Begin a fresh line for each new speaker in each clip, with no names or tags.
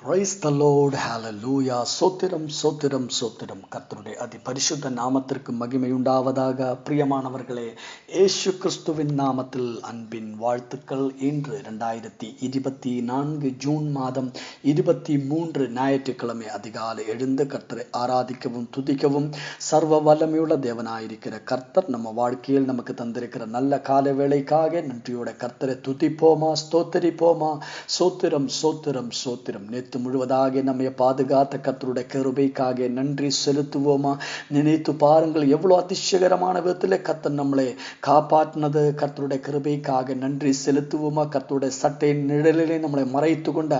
Praise the Lord, hallelujah. சோத்திரம் சோத்திரம் சோத்திரம். கர்த்தருடைய அதி பரிசுத்த நாமத்திற்கு மகிமை உண்டாவதாக. பிரியமானவர்களே, இயேசு கிறிஸ்துவின் நாமத்தில் அன்பின் வாழ்த்துக்கள். இன்று 2024 ஜூன் மாதம் 23 ஞாயிற்றுக்கிழமை அதிகாலை எழுந்து கர்த்தரை ஆராதிக்கவும் துதிக்கவும் சர்வ வல்லமையுள்ள தேவனாயிருக்கிற கர்த்தர் நம்ம வாழ்க்கையில் நமக்கு தந்திருக்கிற நல்ல கால வேளைக்காக நன்றியோட கர்த்தரை துதிப்போமா, ஸ்தோத்தரிப்போமா. சோத்திரம் சோத்திரம் சோத்திரம். நேற்று முழுவதாக நம்மை பாதுகாத்த கர்த்தருடைய கிருபைக்காக நன்றி செலுத்துவோமா. நினைத்து பாருங்கள், எவ்வளவு அதிசயகரமான விதத்தில் கர்த்தர் நம்மளை காப்பாற்றினது. கர்த்தருடைய கிருபைக்காக நன்றி செலுத்துவோமா. கர்த்தருடைய சட்டையின் நிழலிலே நம்மளை மறைத்து கொண்ட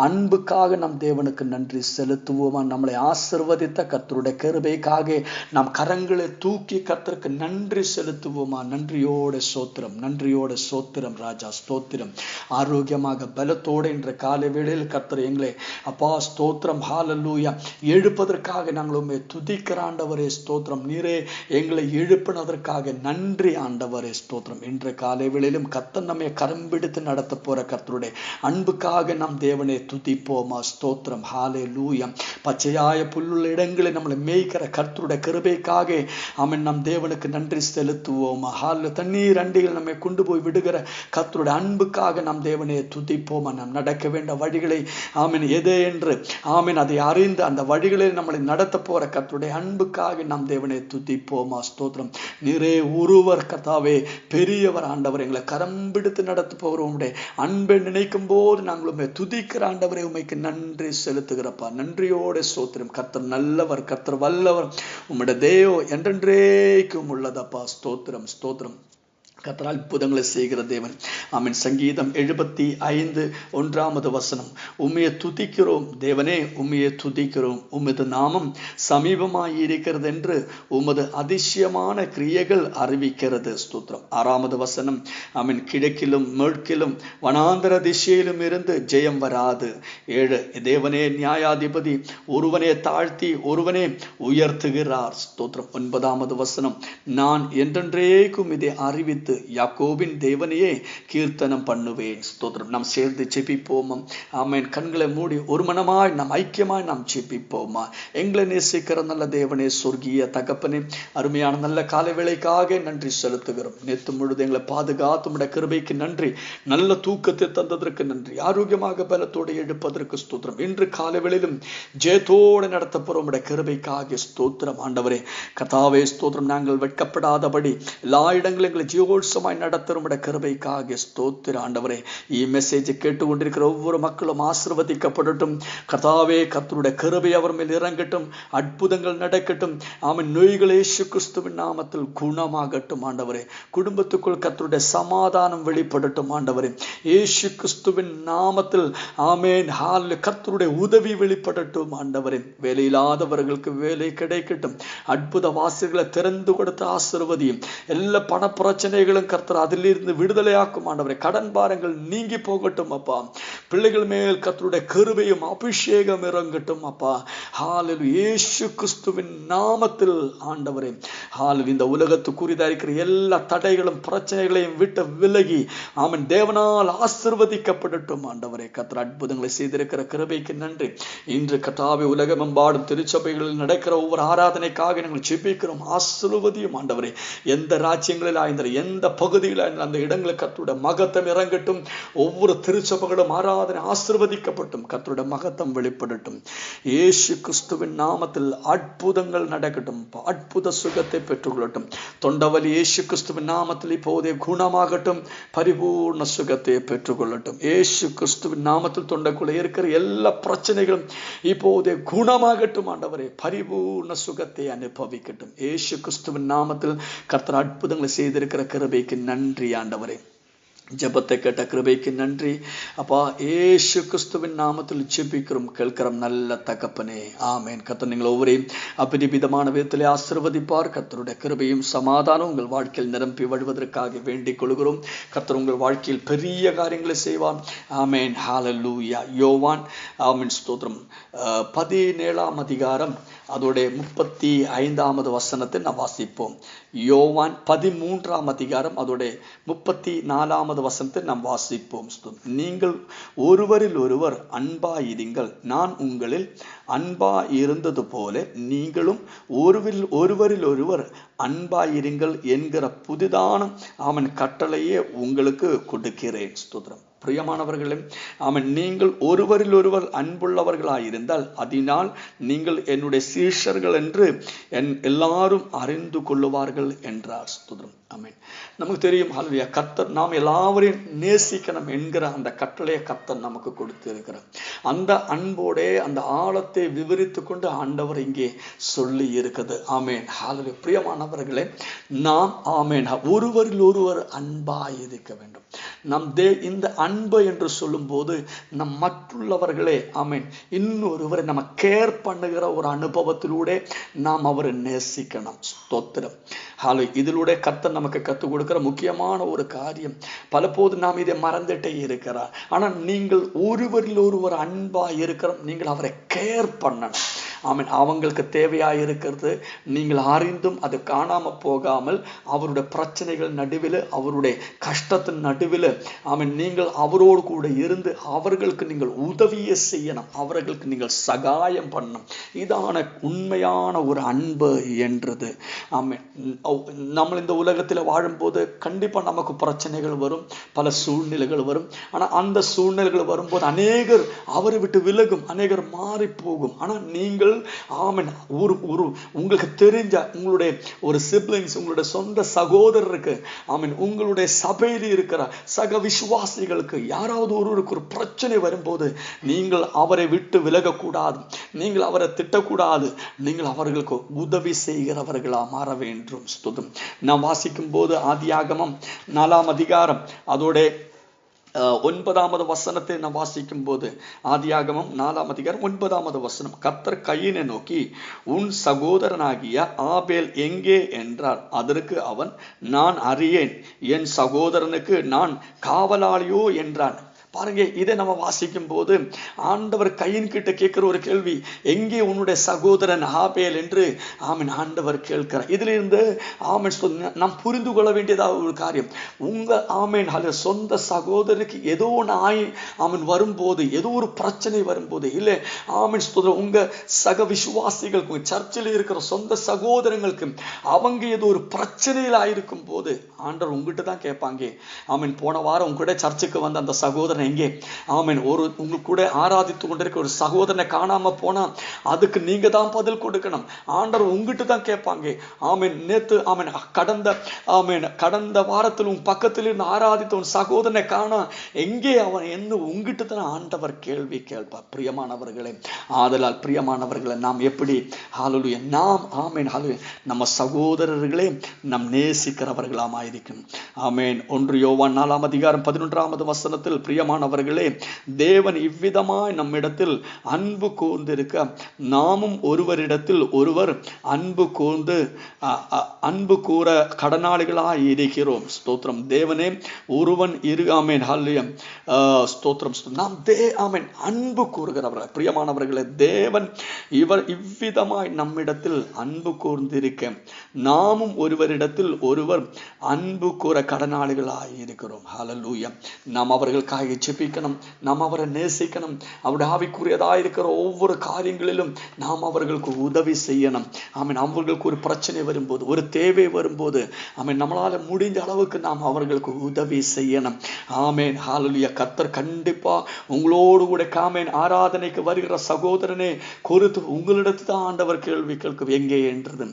அன்புக்காக நம் தேவனுக்கு நன்றி செலுத்துவோமா. நம்மளை ஆசீர்வதித்த கர்த்தருடைய கிருபைக்காக நாம் கரங்களை தூக்கி கர்த்தருக்கு நன்றி செலுத்துவோமா. நன்றியோட சோத்திரம், நன்றியோட சோத்திரம் ராஜா, ஸ்தோத்திரம். ஆரோக்கியமாக பலத்தோடு என்ற காலை வேளையில் கர்த்தர் எங்களை அப்பா ஸ்தோத்திரம், ஹalleluya, எழுப்பதற்காக நாங்கள் உம்மை துதிக்கிற ஆண்டவரே ஸ்தோத்திரம். நீரே எங்களை எழுப்பினதற்காக நன்றி ஆண்டவரே ஸ்தோத்திரம். இன்று காலை வேளையிலும் கர்த்தர் நம்மை கரம் பிடித்து நடத்த போற கர்த்தருடைய அன்புக்காக நம் தேவனை துதிப்போமா. ஸ்தோத்திரம், ஹalleluya. பச்சையாய புல்லுள்ள இடங்களை நம்மளை மேய்க்கிற கர்த்தருடைய கிருபைக்காக ஆமென் நம் தேவனுக்கு நன்றி செலுத்துவோமா. தண்ணீர் அண்டிகள் நம்மை கொண்டு போய் விடுகிற கர்த்தருடைய அன்புக்காக நம் தேவனை துதிப்போமா. நாம் நடக்க வேண்டிய வழிகளை ஆமென் எதே என்று ஆமென் அதை அறிந்து அந்த வழிகளில் நம்மளை நடத்த போற கர்த்தருடைய அன்புக்காக நம் தேவனை துதிப்போமா. ஸ்தோத்திரம். நீரே ஒருவர் கர்த்தாவே பெரியவர் ஆண்டவர், எங்களை கரம் பிடித்து நடத்த போகிற உம்முடைய அன்பை நினைக்கும் போது நாங்கள் உண்மை துதிக்கிற ஆண்டவரை உண்மைக்கு நன்றி செலுத்துகிறப்பா. நன்றியோட ஸ்தோத்திரம். கர்த்தர் நல்லவர், கர்த்தர் வல்லவர், உம்முடைய தேவ என்றென்றைக்கும் உள்ளதப்பா. ஸ்தோத்திரம் ஸ்தோத்திரம். கர்த்தர் அற்புதங்களை செய்கிற தேவன். ஆமென். சங்கீதம் 75:1 உம்மையை துதிக்கிறோம் தேவனே, உம்மையை துதிக்கிறோம். உமது நாமம் சமீபமாய் இருக்கிறது என்று உமது அதிசயமான கிரியைகள் அறிவிக்கிறது. ஸ்தோத்திரம். 6 ஆமென். கிழக்கிலும் மேற்கிலும் வனாந்தர திசையிலும் இருந்து ஜெயம் வராது. 7 தேவனே நியாயாதிபதி, ஒருவனே தாழ்த்தி ஒருவனே உயர்த்துகிறார். ஸ்தோத்திரம். 9 நான் என்றென்றைக்கும் இதை அறிவித்து யாக்கோபின் தேவனையே கீர்த்தனம் பண்ணுவேன். ஸ்தோத்திரம். நாம் சேர்ந்து ஜெபிப்போமா. ஆமென். கண்களை மூடி ஒரு மனமாய் நாம் ஐக்கியமாய் நாம் ஜெபிப்போமா. எங்களை நேசிக்கிற நல்ல தேவனே, சொர்க்கிய தகப்பனே, அருமையான நல்ல காலை வேளைக்காக நன்றி செலுத்துகிறோம். நேற்று முழுது எங்களை பாதுகாத்து உம்முடைய கிருபைக்கு நன்றி. நல்ல தூக்கத்தை தந்ததற்கு நன்றி. ஆரோக்கியமாக பலத்தோடு எழுப்பதற்கு ஸ்தோத்திரம். இன்று காலை வேளையிலும் ஜெயத்தோடு நடத்தப்போற உம்முடைய கிருபைக்காக ஸ்தோத்திரம் ஆண்டவரே. கர்த்தாவே ஸ்தோத்திரம். நாங்கள் வெட்கப்படாதபடி எல்லா இடங்களும் எங்களை ஜீவோத்சமாய் நடத்துற கிருபைக்காக ஸ்தோத்திர ஆண்டவரே. மெசேஜ் கேட்டுக்கொண்டிருக்கிற ஒவ்வொரு மக்களும் ஆசீர்வதிக்கப்படட்டும். கர்த்தாவே கர்த்தருடைய கிருபை அவர் மேல் இறங்கட்டும். அற்புதங்கள் நடக்கட்டும். ஆமென். நோய்கள் இயேசு கிறிஸ்துவின் நாமத்தில் குணமாகட்டும் ஆண்டவரே. குடும்பத்துக்குள் கர்த்தருடைய சமாதானம் வெளிப்படட்டும் ஆண்டவரே. இயேசு கிறிஸ்துவின் நாமத்தில் ஆமென். கர்த்தருடைய உதவி வெளிப்படட்டும் ஆண்டவரே. வேலையில்லாதவர்களுக்கு வேலை கிடைக்கட்டும். அற்புத வாசல்களை திறந்து கொடுத்து ஆசீர்வதியும். எல்லா பண பிரச்சனைகளும் கர்த்தர் அதிலிருந்து விடுதலையாக்கும் ஆண்டவரே. கடன் பாரங்கள் நீங்கி போகட்டும் அப்பா. பிள்ளைகள் மேல் கர்த்தருடைய கிருபையும் அபிஷேகம் இறங்கட்டும் அப்பா. ஹalleluya. இயேசு கிறிஸ்துவின் நாமத்தில் ஆண்டவரே. ஹalleluya. இந்த உலகத்துக்குரியதா இருக்கிற எல்லா தடைகளும் பிரச்சனைகளையும் விட்டு விலகி ஆமென் தேவனால் ஆசீர்வதிக்கப்படட்டும் ஆண்டவரே. கர்த்தர் அற்புதங்களை செய்திருக்கிற கிருபைக்கு நன்றி. இன்று கர்த்தாவே உலகமெம்பாடும் திருச்சபைகளில் நடக்கிற ஒவ்வொரு ஆராதனைக்காக நாங்கள் ஜெபிக்கிறோம். ஆசீர்வதியும் ஆண்டவரே. எந்த ராஜ்யங்களில் எந்த பகுதியில் அந்த இடங்களில் கர்த்தருடைய மகத்தம் இறங்கட்டும். ஒவ்வொரு திருச்சபைகளும் ஆராதனை ஆசீர்வதிக்கப்பட்டும். கர்த்தருடைய மகத்தம் வெளிப்படட்டும். இயேசு கிறிஸ்துவின் நாமத்தில் அற்புதங்கள் நடக்கட்டும். அற்புத சுகத்தை பெற்றுக்கொள்ளட்டும். தொண்டவலி இயேசு கிறிஸ்துவின் நாமத்தில் இப்போதே குணமாகட்டும். பரிபூர்ண சுகத்தை பெற்றுக்கொள்ளட்டும். இயேசு கிறிஸ்துவின் நாமத்தில் தொண்டைக்குள்ள இருக்கிற எல்லா பிரச்சனைகளும் இப்போதே குணமாகட்டும் ஆண்டவரே. பரிபூர்ண சுகத்தை அனுபவிக்கட்டும். இயேசு கிறிஸ்துவின் நாமத்தில் கர்த்தர் அற்புதங்களை செய்திருக்கிற கிருபைக்கு நன்றி ஆண்டவரே. ஜெபத்தை கேட்ட கிருபைக்கு நன்றி அப்பா. இயேசு கிறிஸ்துவின் நாமத்தில் ஜெபிக்கிறோம் கேட்கிறோம் நல்ல தகப்பனே. ஆமென். கர்த்தர் நீங்கள் ஒவ்வொருவரையும் அபரிமிதமான விதத்திலே ஆசீர்வதிப்பார். கர்த்தருடைய கிருபையும் சமாதானம் உங்கள் வாழ்க்கையில் நிரம்பி வழுவதற்காக வேண்டிக் கொள்கிறோம். கர்த்தர் உங்கள் வாழ்க்கையில் பெரிய காரியங்களை செய்வார். ஆமென். ஹalleluya. யோவான் ஆமென் ஸ்தோத்திரம் 17 அதோடைய 35 நாம் வாசிப்போம். யோவான் 13 அதோடைய 34 5வது வசனத்தை நாம் வாசிப்போம். நீங்கள் ஒருவரில் ஒருவர் அன்பாயிருங்கள், நான் உங்களில் அன்பாயிருந்தது போல நீங்களும் ஒருவரில் ஒருவர் அன்பாயிருங்கள் என்கிற புதிதான அவன் கட்டளையே உங்களுக்கு கொடுக்கிறேன். ஸ்தோத்திரம். பிரியமானவர்களே, நீங்கள் ஒருவரில் ஒருவர் அன்புள்ளவர்களாயிருந்தால் அதனால் நீங்கள் என்னுடைய சீஷர்கள் என்று எல்லாரும் அறிந்து கொள்ளுவார்கள் என்றார். ஸ்தோத்திரம். ஆமென். நமக்கு தெரியும், ஹல்லேலூயா, கர்த்தர் நாம் எல்லாரையும் நேசிக்கணும் என்கிற அந்த கட்டளையை கர்த்தர் நமக்கு கொடுத்து இருக்கிறார். அந்த அன்போடே அந்த ஆழத்தை விவரித்து கொண்டு ஆண்டவர் இங்கே சொல்லி இருக்குது. ஆமென். ஹல்லேலூயா. பிரியமானவர்களே, நாம் ஆமென் ஒருவரில் ஒருவர் அன்பாய் இருக்க வேண்டும். நம் இந்த அன்பு என்று சொல்லும் போது நம் மற்றுள்ளவர்களே ஆமென் இன்னொருவரை நம்ம கேர் பண்ணுகிற ஒரு அனுபவத்திலூടെ நாம் அவரை நேசிக்கணும். ஸ்தோத்திரம். இதிலூടെ கர்த்தர் நமக்கு கற்றுக் கொடுக்கிற முக்கியமான ஒரு காரியம். பல போது நாம் இதை மறந்துட்டே இருக்கிறார். ஆனால் நீங்கள் ஒருவரில் ஒருவர் அன்பா இருக்கிற நீங்கள் அவரை கேர் பண்ணணும். ஆமென். அவங்களுக்கு தேவையாக இருக்கிறது நீங்கள் அறிந்தும் அது காணாம போகாமல் அவருடைய பிரச்சனைகள் நடுவில் அவருடைய கஷ்டத்தின் நடுவில் ஆமென் நீங்கள் அவரோடு கூட இருந்து அவர்களுக்கு நீங்கள் உதவியை செய்யணும், அவர்களுக்கு நீங்கள் சகாயம் பண்ணணும். இதான உண்மையான ஒரு அன்பு என்றது. ஆமென். நம்ம இந்த உலகத்தில் வாழும்போது கண்டிப்பா நமக்கு பிரச்சனைகள் வரும், பல சூழ்நிலைகள் வரும். ஆனா அந்த சூழ்நிலைகள் வரும்போது அநேகர் அவரை விட்டு விலகும், அநேகர் மாறி போகும். ஆனா நீங்கள் ஆமென் உங்களுக்கு தெரிஞ்ச உங்களுடைய ஒரு சிப்லிங்ஸ், உங்களுடைய சொந்த சகோதரருக்கு ஆமென் உங்களுடைய சபையில் இருக்கிற சக விசுவாசிகளுக்கு யாராவது ஒருவருக்கு ஒரு பிரச்சனை வரும்போது நீங்கள் அவரை விட்டு விலகக்கூடாது, நீங்கள் அவரை திட்டக்கூடாது, நீங்கள் அவர்களுக்கு உதவி செய்கிறவர்களா மாற வேண்டும். நாம் வாசிக்கும் போது ஆதியாகமம் 4ஆம் அதிகாரம் அதோட 9வது வசனத்தை நாம் வாசிக்கும் போது ஆதியாகமம் 4ஆம் அதிகாரம் 9வது வசனம், கர்த்தர் கையினை நோக்கி உன் சகோதரனாகிய ஆபேல் எங்கே என்றார். அதற்கு அவன், நான் அறியேன், என் சகோதரனுக்கு நான் காவலாளியோ என்றான். பாருங்க, இதை நம்ம வாசிக்கும் போது ஆண்டவர் கையின் கிட்ட கேட்கிற ஒரு கேள்வி, எங்கே உன்னுடைய சகோதரன் ஆபேல் என்று ஆமென் ஆண்டவர் கேட்கிறார். இதுல இருந்து ஆமென் நாம் புரிந்து கொள்ள வேண்டியதாக ஒரு காரியம், உங்க ஆமென் சொந்த சகோதரருக்கு ஏதோ ஆமென் வரும்போது, ஏதோ ஒரு பிரச்சனை வரும்போது, இல்லை ஆமென் உங்க சக விசுவாசிகளுக்கு, சர்ச்சில் இருக்கிற சொந்த சகோதரங்களுக்கு அவங்க ஏதோ ஒரு பிரச்சனையில் ஆயிருக்கும் போது ஆண்டவர் உங்ககிட்ட தான் கேட்பாங்க. ஆமென் போன வாரம் உங்ககிட்ட சர்ச்சுக்கு வந்த அந்த சகோதரன் எங்கே? ஆமென் உங்க கூட ஆராதித்து கொண்டிருக்க ஒரு சகோதரனை காணாம போனா அதுக்கு நீங்க தான் பதில் கொடுக்கணும். ஆண்டவர் உங்ககிட்ட தான் கேட்பாங்க. ஆமென் நேத்து ஆமென் கடந்த வாரத்தில் உன் பக்கத்தில் இருந்து ஆராதித்த உன் சகோதரனை காணா எங்கே அவன் என்று உங்ககிட்ட தான் ஆண்டவர் கேள்வி கேட்பார். பிரியமானவர்களே, ஆதலால் பிரியமானவர்களை நாம் எப்படி ஹல்லேலூயா நாம் ஆமென் ஹல்லேலூயா நம்ம சகோதரர்களே நம் நேசிக்கிறவர்களாமாயிருக்கணும். ஆமென். 1 யோவான் 4ஆம் அதிகாரம் 11வது வசனத்தில், பிரியமானவர்களே, தேவன் இவ்விதமாய் நம்மிடத்தில் அன்பு கூர்ந்திருக்க நாமும் ஒருவரிடத்தில் ஒருவர் அன்பு கூற கடனாளிகளாய் இருக்கிறோம். ஸ்தோத்திரம். தேவனே ஒருவன் ஆமென் ஹல்லேலூயா ஸ்தோத்திரம். நாம் ஆமென் அன்பு கூறுகிறவர்கள். பிரியமானவர்களே, தேவன் இவ்விதமாய் நம்மிடத்தில் அன்பு கூர்ந்திருக்க நாமும் ஒருவரிடத்தில் ஒருவர் அன்பு கூற கடனாளிகளாய் இருக்கிறோம். ஹல்லேலூயா. நாம் அவர்களுக்காக ஜெபிக்கணும், நாம் அவரை நேசிக்கணும். அவருடைய ஆவிக்குரியதாக இருக்கிற ஒவ்வொரு காரியங்களிலும் நாம் அவர்களுக்கு உதவி செய்யணும். ஆமென். அவர்களுக்கு ஒரு பிரச்சனை வரும்போது, ஒரு தேவை வரும்போது ஆமென் நம்மளால முடிஞ்ச அளவுக்கு நாம் அவர்களுக்கு உதவி செய்யணும். ஆமென் ஹல்லேலூயா. கர்த்தர் கண்டிப்பா உங்களோடு கூட ஆமென் ஆராதனைக்கு வருகிற சகோதரனே குறித்து உங்களிடத்து தான் ஆண்டவர் கேள்வி கேட்கும் எங்கே என்றது.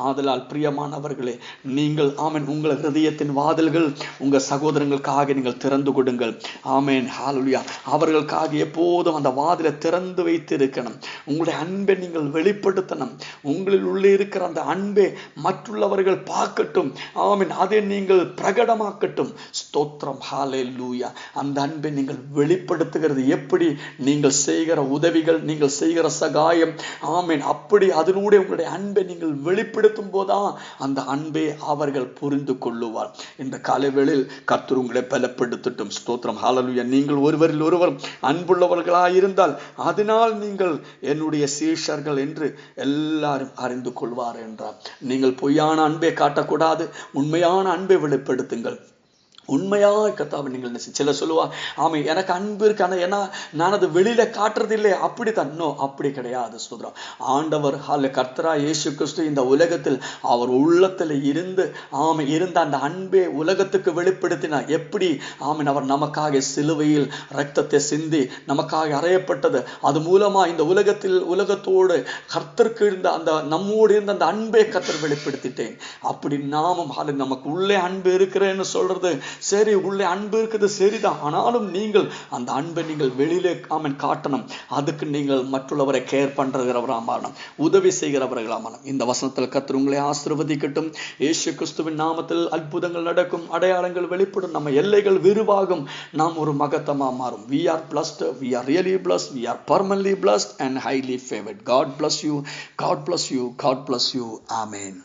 ஆதலால் பிரியமானவர்களே, நீங்கள் ஆமென் உங்கள் ஹிருதயத்தின் வாதில்கள் உங்க சகோதரங்களுக்காக நீங்கள் திறந்து கொடுங்கள். ஆமென் ஹல்லேலூயா. அவர்களுக்காக எப்போதும் அந்த வாதிலை திறந்து வைத்து இருக்கணும். உங்களுடைய அன்பை நீங்கள் வெளிப்படுத்தணும். உங்களில் உள்ளே இருக்கிற அந்த அன்பை மற்றுள்ளவர்கள் பார்க்கட்டும். ஆமென். அதை நீங்கள் பிரகடமாக்கட்டும். ஸ்தோத்திரம். ஹல்லேலூயா. அந்த அன்பை நீங்கள் வெளிப்படுத்துகிறது எப்படி? நீங்கள் செய்கிற உதவிகள், நீங்கள் செய்கிற சகாயம் ஆமென் அப்படி அதனூடே உங்களுடைய அன்பை நீங்கள் வெளிப்படுத்தும் போதுதான் அந்த அன்பை அவர்கள் புரிந்து கொள்ளுவார். இந்த காலைவேளையில் கர்த்தர் உங்களை பலப்படுத்தட்டும். ஸ்தோத்திரம். ஹல்லேலூயா. நீங்கள் ஒருவரில் ஒருவர் அன்புள்ளவர்களாயிருந்தால் அதனால் நீங்கள் என்னுடைய சீஷர்கள் என்று எல்லாரும் அறிந்து கொள்வார் என்றார். நீங்கள் பொய்யான அன்பை காட்டக்கூடாது, உண்மையான அன்பை வெளிப்படுத்துங்கள். உண்மையாய் கர்த்தாவை நீங்கள் சில சொல்லுவா, ஆமை எனக்கு அன்பு இருக்கு, ஆனா ஏன்னா நான் அது வெளியில காட்டுறது இல்லை. அப்படித்தான். அப்படி கிடையாது. ஸ்தோத்திரம். ஆண்டவர் கர்த்தரா இயேசு கிறிஸ்து இந்த உலகத்தில் அவர் உள்ளத்துல இருந்து இருந்த அந்த அன்பே உலகத்துக்கு வெளிப்படுத்தினார். எப்படி அவர் நமக்காக சிலுவையில் ரத்தத்தை சிந்தி நமக்காக அறையப்பட்டது, அது மூலமா இந்த உலகத்தோடு கர்த்தருக்கு இருந்த அந்த நம்மோடு இருந்த அந்த அன்பே கர்த்தர் வெளிப்படுத்திட்டேன். அப்படி நாமும் நமக்கு உள்ளே அன்பு இருக்கிறேன்னு சொல்றது சரி, உள்ளே அன்பு இருக்குது சரிதான். ஆனாலும் நீங்கள் அந்த அன்பை நீங்கள் வெளியிலே காட்டணும். அதுக்கு நீங்கள் மற்றவரை கேர் பண்றவராமாறணும், உதவி செய்கிறவர்களாமாறணும். இந்த வசனத்தில் கர்த்தர் உங்களை ஆசீர்வதிக்கட்டும். இயேசு கிறிஸ்துவின் நாமத்தில் அற்புதங்கள் நடக்கும், அடையாளங்கள் வெளிப்படும், நம்ம எல்லைகள் விரிவாகும், நாம் ஒரு மகத்தமா மாறும். We are blessed, we are really blessed, we are permanently blessed and highly favored. God bless you, God bless you, God bless you. Amen.